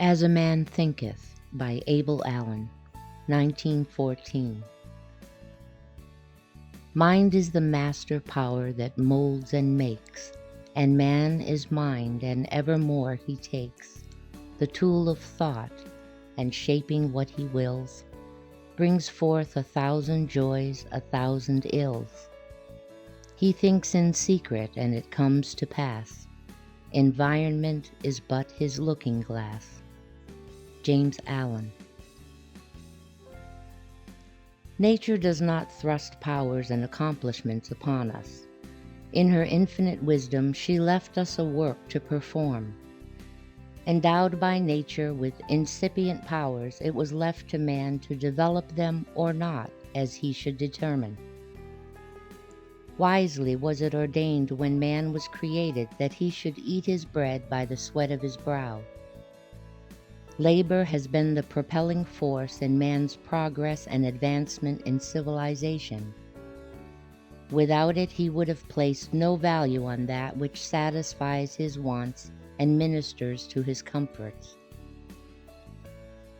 As a Man Thinketh by Abel 1914. Mind is the master power that molds and makes, and man is mind, and evermore he takes the tool of thought, and shaping what he wills, brings forth 1,000 joys, 1,000 ills. He thinks in secret, and it comes to pass. Environment is but his looking glass. James Allen. Nature does not thrust powers and accomplishments upon us. In her infinite wisdom, she left us a work to perform. Endowed by nature with incipient powers, it was left to man to develop them or not, as he should determine. Wisely was it ordained when man was created that he should eat his bread by the sweat of his brow. Labor has been the propelling force in man's progress and advancement in civilization. Without it, he would have placed no value on that which satisfies his wants and ministers to his comforts.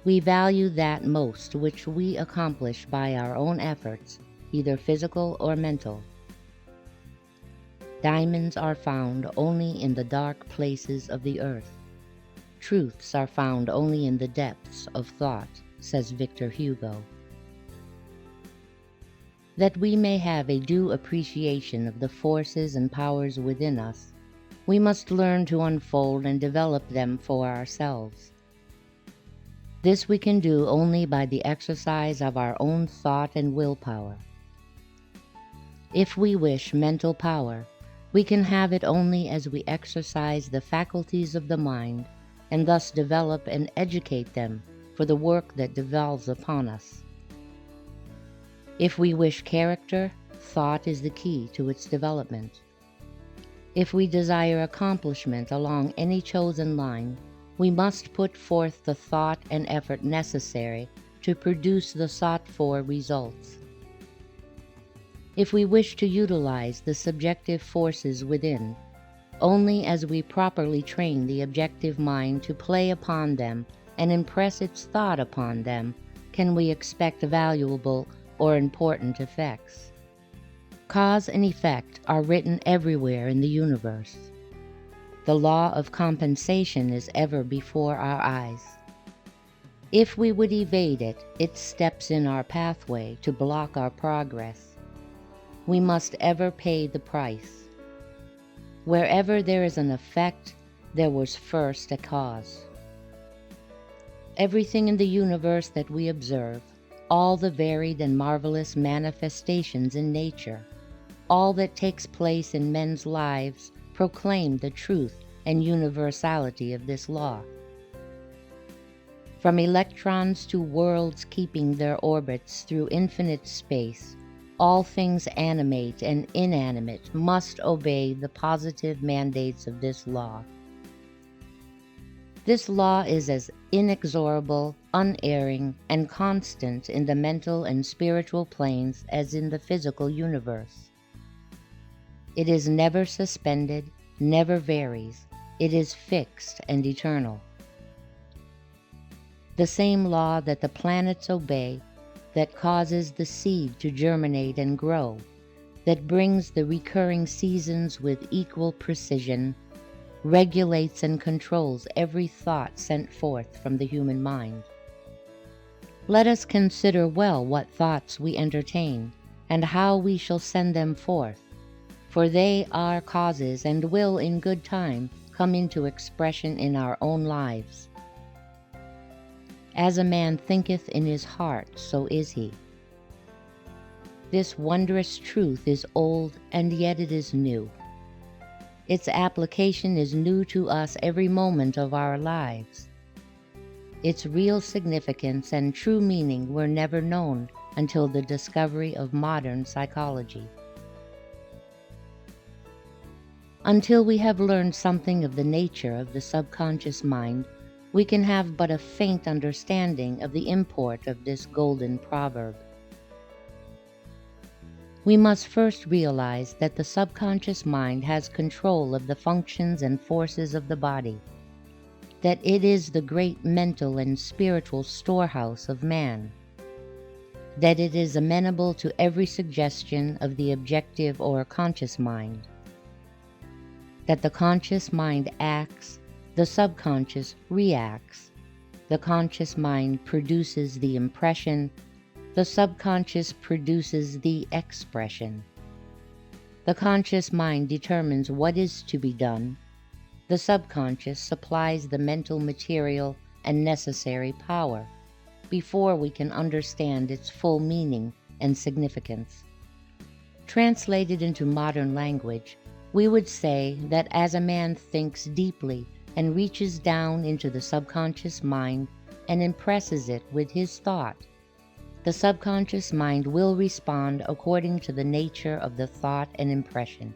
We value that most which we accomplish by our own efforts, either physical or mental. Diamonds are found only in the dark places of the earth. Truths are found only in the depths of thought, says Victor Hugo. That we may have a due appreciation of the forces and powers within us, we must learn to unfold and develop them for ourselves. This we can do only by the exercise of our own thought and willpower. If we wish mental power, we can have it only as we exercise the faculties of the mind and thus develop and educate them for the work that devolves upon us. If we wish character, thought is the key to its development. If we desire accomplishment along any chosen line, we must put forth the thought and effort necessary to produce the sought-for results. If we wish to utilize the subjective forces within, only as we properly train the objective mind to play upon them and impress its thought upon them, can we expect valuable or important effects. Cause and effect are written everywhere in the universe. The law of compensation is ever before our eyes. If we would evade it, it steps in our pathway to block our progress. We must ever pay the price. Wherever there is an effect, there was first a cause. Everything in the universe that we observe, all the varied and marvelous manifestations in nature, all that takes place in men's lives, proclaim the truth and universality of this law. From electrons to worlds keeping their orbits through infinite space, all things animate and inanimate must obey the positive mandates of this law. This law is as inexorable, unerring, and constant in the mental and spiritual planes as in the physical universe. It is never suspended, never varies. It is fixed and eternal. The same law that the planets obey, that causes the seed to germinate and grow, that brings the recurring seasons with equal precision, regulates and controls every thought sent forth from the human mind. Let us consider well what thoughts we entertain, and how we shall send them forth, for they are causes and will in good time come into expression in our own lives. As a man thinketh in his heart, so is he. This wondrous truth is old, and yet it is new. Its application is new to us every moment of our lives. Its real significance and true meaning were never known until the discovery of modern psychology. Until we have learned something of the nature of the subconscious mind, we can have but a faint understanding of the import of this golden proverb. We must first realize that the subconscious mind has control of the functions and forces of the body. that it is the great mental and spiritual storehouse of man, that it is amenable to every suggestion of the objective or conscious mind, that the conscious mind acts, the subconscious reacts, the conscious mind produces the impression, the subconscious produces the expression. The conscious mind determines what is to be done, the subconscious supplies the mental material and necessary power before we can understand its full meaning and significance. Translated into modern language, we would say that as a man thinks deeply and reaches down into the subconscious mind and impresses it with his thought, the subconscious mind will respond according to the nature of the thought and impression.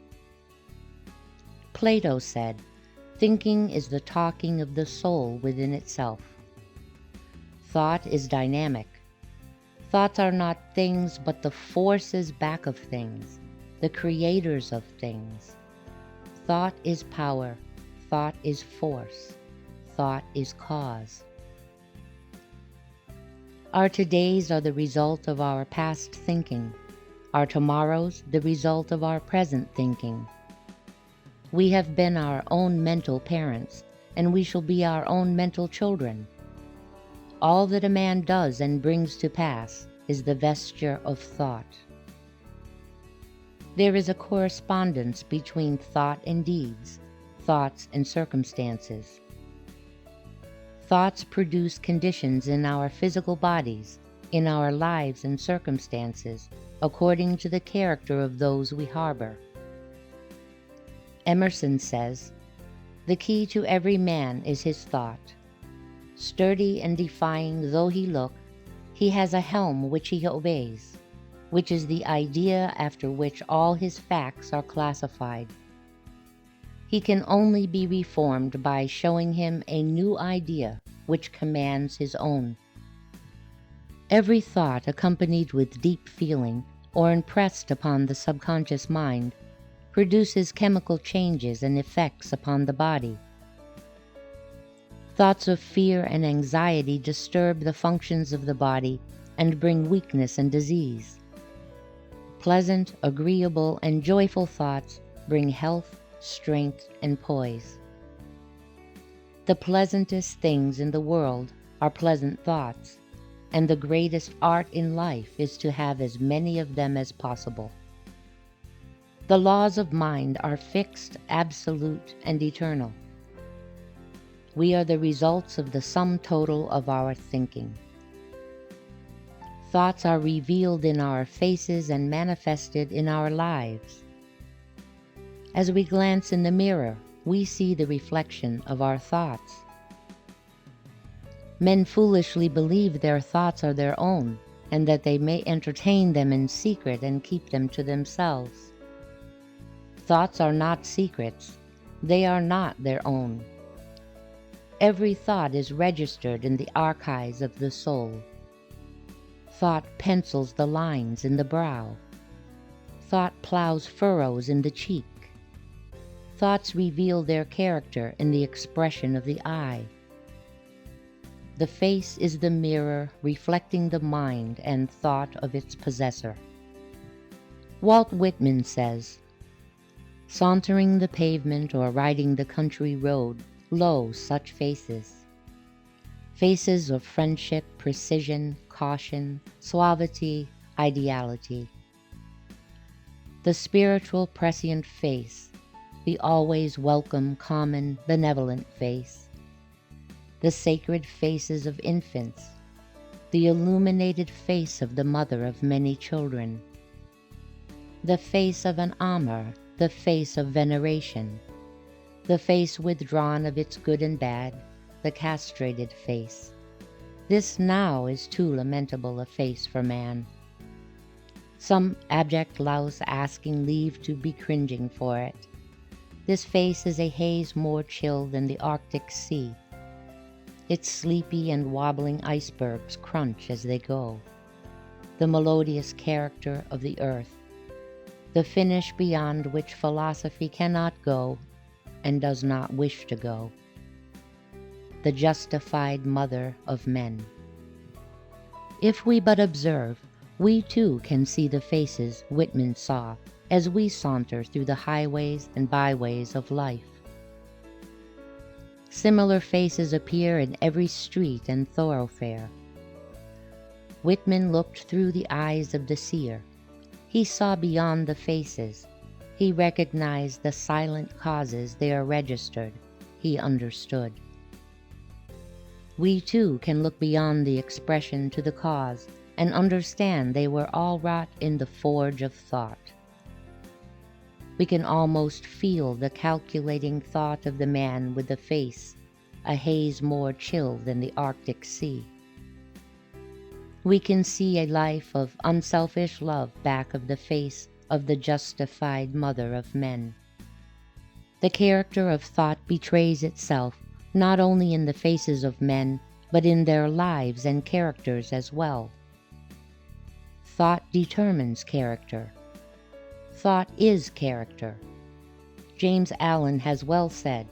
Plato said, "Thinking is the talking of the soul within itself." Thought is dynamic. Thoughts are not things but the forces back of things, the creators of things. Thought is power. Thought is force. Thought is cause. Our todays are the result of our past thinking. Our tomorrows the result of our present thinking. We have been our own mental parents, and we shall be our own mental children. All that a man does and brings to pass is the vesture of thought. There is a correspondence between thought and deeds, thoughts and circumstances. Thoughts produce conditions in our physical bodies, in our lives and circumstances, according to the character of those we harbor. Emerson says, "The key to every man is his thought. Sturdy and defying though he look, he has a helm which he obeys, which is the idea after which all his facts are classified. He can only be reformed by showing him a new idea which commands his own." Every thought accompanied with deep feeling or impressed upon the subconscious mind produces chemical changes and effects upon the body. Thoughts of fear and anxiety disturb the functions of the body and bring weakness and disease. Pleasant, agreeable, and joyful thoughts bring health, strength, and poise. The pleasantest things in the world are pleasant thoughts, and the greatest art in life is to have as many of them as possible. The laws of mind are fixed, absolute, and eternal. We are the results of the sum total of our thinking. Thoughts are revealed in our faces and manifested in our lives. As we glance in the mirror, we see the reflection of our thoughts. Men foolishly believe their thoughts are their own, and that they may entertain them in secret and keep them to themselves. Thoughts are not secrets. They are not their own. Every thought is registered in the archives of the soul. Thought pencils the lines in the brow. Thought plows furrows in the cheek. Thoughts reveal their character in the expression of the eye. The face is the mirror reflecting the mind and thought of its possessor. Walt Whitman says, "Sauntering the pavement or riding the country road, lo, such faces. Faces of friendship, precision, caution, suavity, ideality. The spiritual prescient face, the always welcome, common, benevolent face. The sacred faces of infants, the illuminated face of the mother of many children. The face of an Amor, the face of veneration. The face withdrawn of its good and bad, the castrated face. This now is too lamentable a face for man. Some abject louse asking leave to be cringing for it. This face is a haze more chill than the Arctic Sea. Its sleepy and wobbling icebergs crunch as they go. The melodious character of the earth, the finish beyond which philosophy cannot go and does not wish to go. the justified mother of men. If we but observe, we too can see the faces Whitman saw as we saunter through the highways and byways of life. Similar faces appear in every street and thoroughfare. Whitman looked through the eyes of the seer. He saw beyond the faces. He recognized the silent causes there registered. He understood. We too can look beyond the expression to the cause and understand they were all wrought in the forge of thought. We can almost feel the calculating thought of the man with the face, a haze more chill than the Arctic Sea. We can see a life of unselfish love back of the face of the justified mother of men. The character of thought betrays itself not only in the faces of men, but in their lives and characters as well. Thought determines character. Thought is character. James Allen has well said,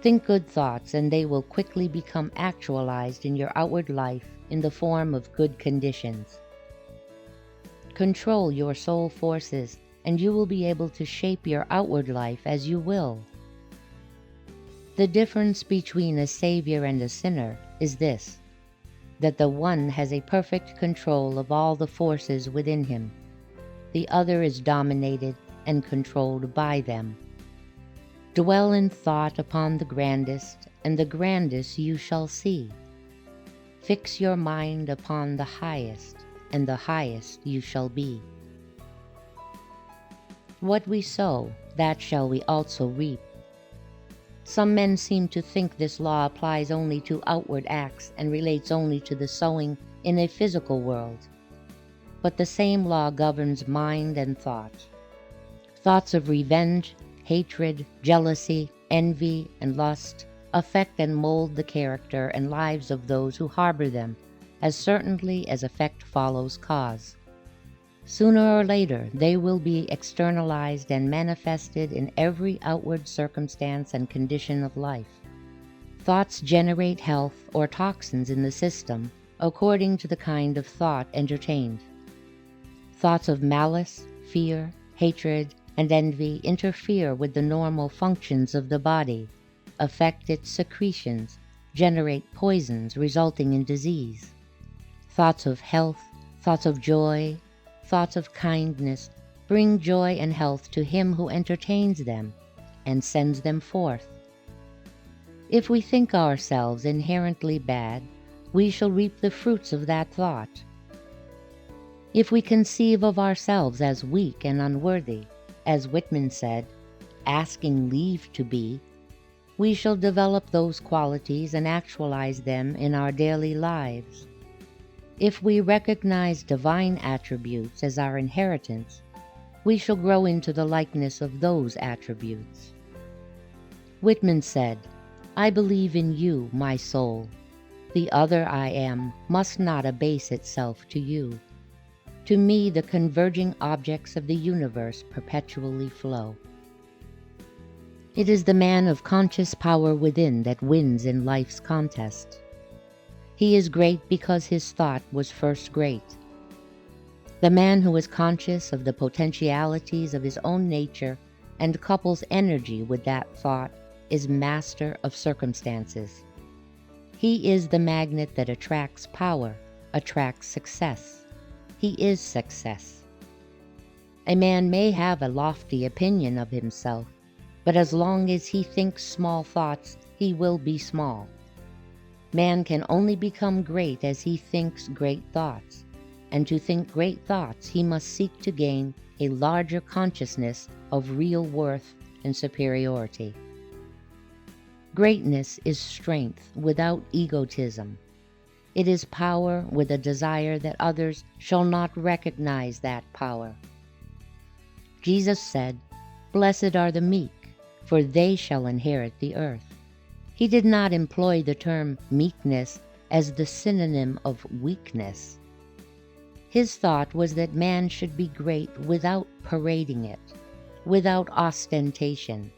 "Think good thoughts and they will quickly become actualized in your outward life in the form of good conditions. Control your soul forces and you will be able to shape your outward life as you will." The difference between a savior and a sinner is this, that the one has a perfect control of all the forces within him. The other is dominated and controlled by them. Dwell in thought upon the grandest, and the grandest you shall see. Fix your mind upon the highest, and the highest you shall be. What we sow, that shall we also reap. Some men seem to think this law applies only to outward acts and relates only to the sowing in a physical world. But the same law governs mind and thought. Thoughts of revenge, hatred, jealousy, envy, and lust affect and mold the character and lives of those who harbor them, as certainly as effect follows cause. Sooner or later they will be externalized and manifested in every outward circumstance and condition of life. Thoughts generate health or toxins in the system according to the kind of thought entertained. Thoughts of malice, fear, hatred, and envy interfere with the normal functions of the body, affect its secretions, generate poisons resulting in disease. Thoughts of health, thoughts of joy, thoughts of kindness bring joy and health to him who entertains them and sends them forth. If we think ourselves inherently bad, we shall reap the fruits of that thought. If we conceive of ourselves as weak and unworthy, as Whitman said, asking leave to be, we shall develop those qualities and actualize them in our daily lives. If we recognize divine attributes as our inheritance, we shall grow into the likeness of those attributes. Whitman said, "I believe in you, my soul. The other I am must not abase itself to you. To me the converging objects of the universe perpetually flow." It is the man of conscious power within that wins in life's contest. He is great because his thought was first great. The man who is conscious of the potentialities of his own nature and couples energy with that thought is master of circumstances. He is the magnet that attracts power, attracts success. He is success. A man may have a lofty opinion of himself, but as long as he thinks small thoughts, he will be small. Man can only become great as he thinks great thoughts, and to think great thoughts he must seek to gain a larger consciousness of real worth and superiority. Greatness is strength without egotism. It is power with a desire that others shall not recognize that power. Jesus said, "Blessed are the meek, for they shall inherit the earth." He did not employ the term meekness as the synonym of weakness. His thought was that man should be great without parading it, without ostentation,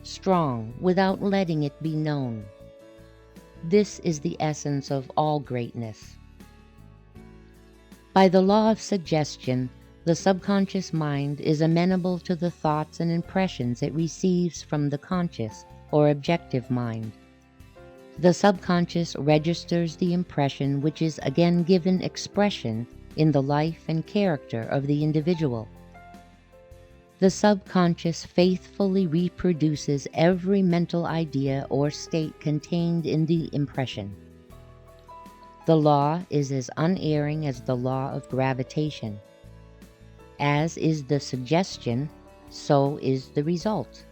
strong without letting it be known. This is the essence of all greatness. By the law of suggestion, the subconscious mind is amenable to the thoughts and impressions it receives from the conscious or objective mind. The subconscious registers the impression, which is again given expression in the life and character of the individual. The subconscious faithfully reproduces every mental idea or state contained in the impression. The law is as unerring as the law of gravitation. As is the suggestion, so is the result.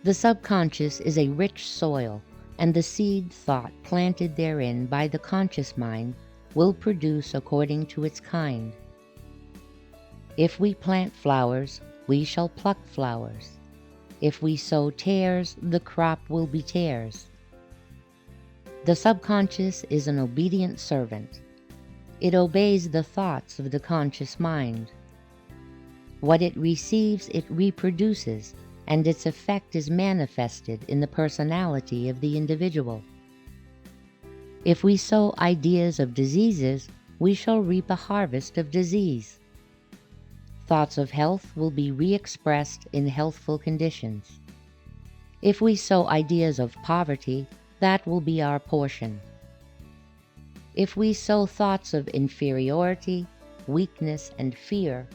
The subconscious is a rich soil, and the seed thought planted therein by the conscious mind will produce according to its kind. If we plant flowers, we shall pluck flowers. If we sow tares, the crop will be tares. The subconscious is an obedient servant. It obeys the thoughts of the conscious mind. What it receives, it reproduces, and its effect is manifested in the personality of the individual. If we sow ideas of diseases, we shall reap a harvest of disease. Thoughts of health will be re-expressed in healthful conditions. If we sow ideas of poverty, that will be our portion. If we sow thoughts of inferiority, weakness, and fear,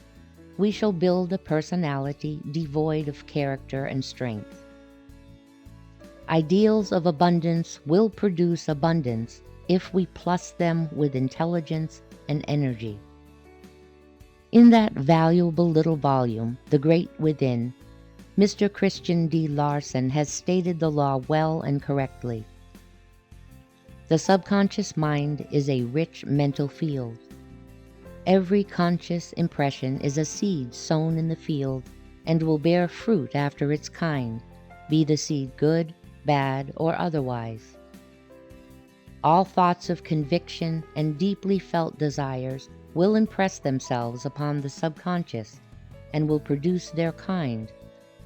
we shall build a personality devoid of character and strength. Ideals of abundance will produce abundance if we plus them with intelligence and energy. In that valuable little volume, The Great Within, Mr. Christian D. Larson has stated the law well and correctly. The subconscious mind is a rich mental field. Every conscious impression is a seed sown in the field and will bear fruit after its kind, be the seed good, bad, or otherwise. All thoughts of conviction and deeply felt desires will impress themselves upon the subconscious and will produce their kind,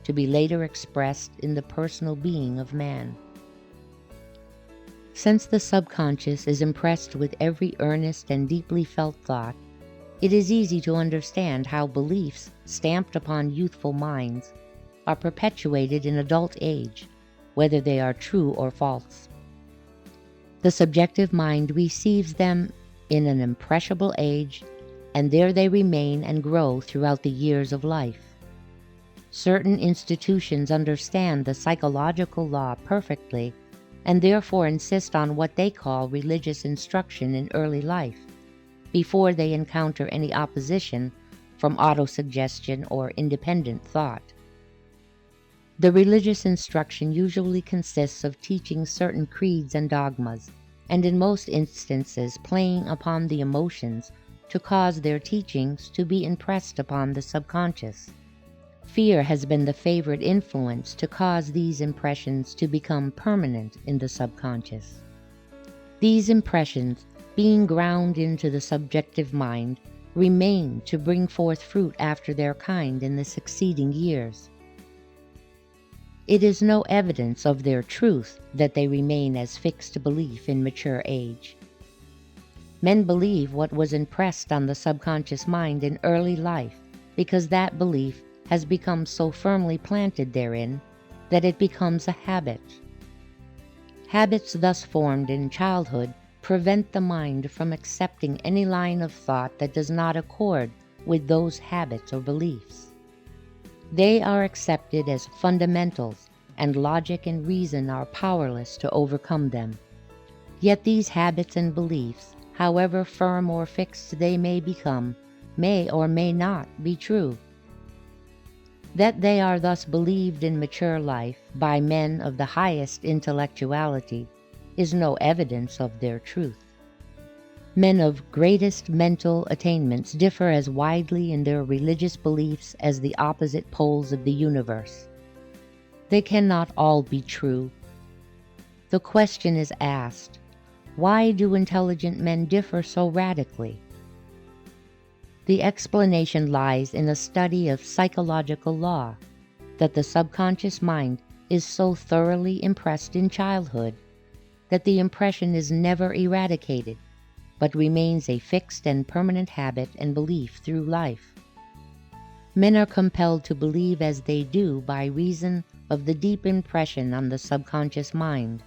to be later expressed in the personal being of man. Since the subconscious is impressed with every earnest and deeply felt thought, it is easy to understand how beliefs stamped upon youthful minds are perpetuated in adult age, whether they are true or false. The subjective mind receives them in an impressionable age, and there they remain and grow throughout the years of life. Certain institutions understand the psychological law perfectly and therefore insist on what they call religious instruction in early life, before they encounter any opposition from autosuggestion or independent thought. The religious instruction usually consists of teaching certain creeds and dogmas, and in most instances playing upon the emotions to cause their teachings to be impressed upon the subconscious. Fear has been the favorite influence to cause these impressions to become permanent in the subconscious. These impressions, being ground into the subjective mind, remain to bring forth fruit after their kind in the succeeding years. It is no evidence of their truth that they remain as fixed belief in mature age. Men believe what was impressed on the subconscious mind in early life because that belief has become so firmly planted therein that it becomes a habit. Habits thus formed in childhood prevent the mind from accepting any line of thought that does not accord with those habits or beliefs. They are accepted as fundamentals, and logic and reason are powerless to overcome them. Yet these habits and beliefs, however firm or fixed they may become, may or may not be true. That they are thus believed in mature life by men of the highest intellectuality is no evidence of their truth. Men of greatest mental attainments differ as widely in their religious beliefs as the opposite poles of the universe. They cannot all be true. The question is asked, why do intelligent men differ so radically? The explanation lies in a study of psychological law, that the subconscious mind is so thoroughly impressed in childhood that the impression is never eradicated, but remains a fixed and permanent habit and belief through life. Men are compelled to believe as they do by reason of the deep impression on the subconscious mind.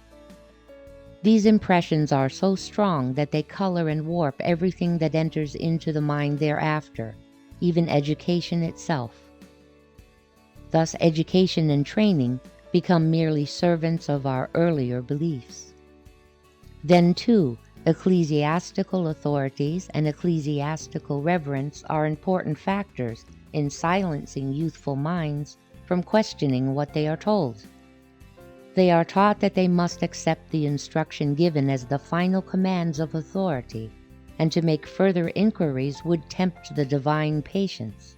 These impressions are so strong that they color and warp everything that enters into the mind thereafter, even education itself. Thus, education and training become merely servants of our earlier beliefs. Then, too, ecclesiastical authorities and ecclesiastical reverence are important factors in silencing youthful minds from questioning what they are told. They are taught that they must accept the instruction given as the final commands of authority, and to make further inquiries would tempt the divine patience.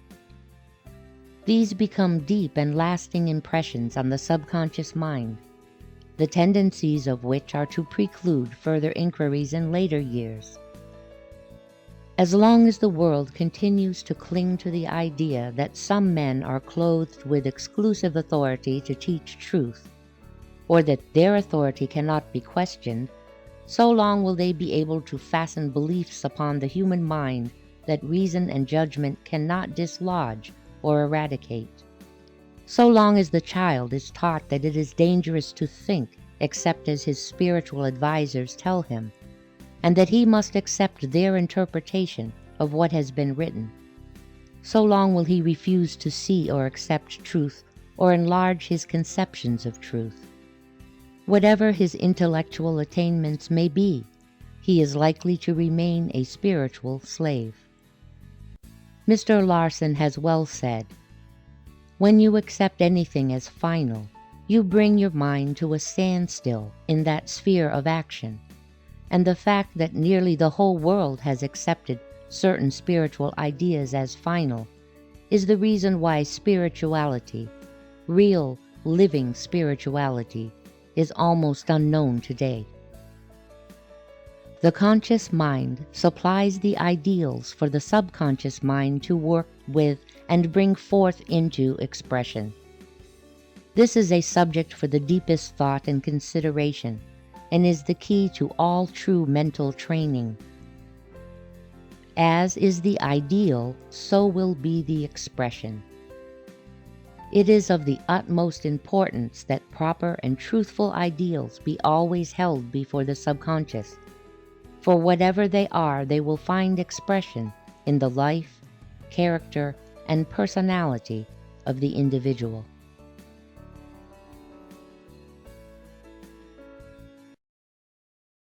These become deep and lasting impressions on the subconscious mind, the tendencies of which are to preclude further inquiries in later years. As long as the world continues to cling to the idea that some men are clothed with exclusive authority to teach truth, or that their authority cannot be questioned, so long will they be able to fasten beliefs upon the human mind that reason and judgment cannot dislodge or eradicate. So long as the child is taught that it is dangerous to think except as his spiritual advisors tell him, and that he must accept their interpretation of what has been written, so long will he refuse to see or accept truth or enlarge his conceptions of truth. Whatever his intellectual attainments may be, he is likely to remain a spiritual slave. Mr. Larson has well said, "When you accept anything as final, you bring your mind to a standstill in that sphere of action, and the fact that nearly the whole world has accepted certain spiritual ideas as final is the reason why spirituality, real, living spirituality, is almost unknown today." The conscious mind supplies the ideals for the subconscious mind to work with and bring forth into expression. This is a subject for the deepest thought and consideration, and is the key to all true mental training. As is the ideal, so will be the expression. It is of the utmost importance that proper and truthful ideals be always held before the subconscious, for whatever they are, they will find expression in the life, character, and personality of the individual.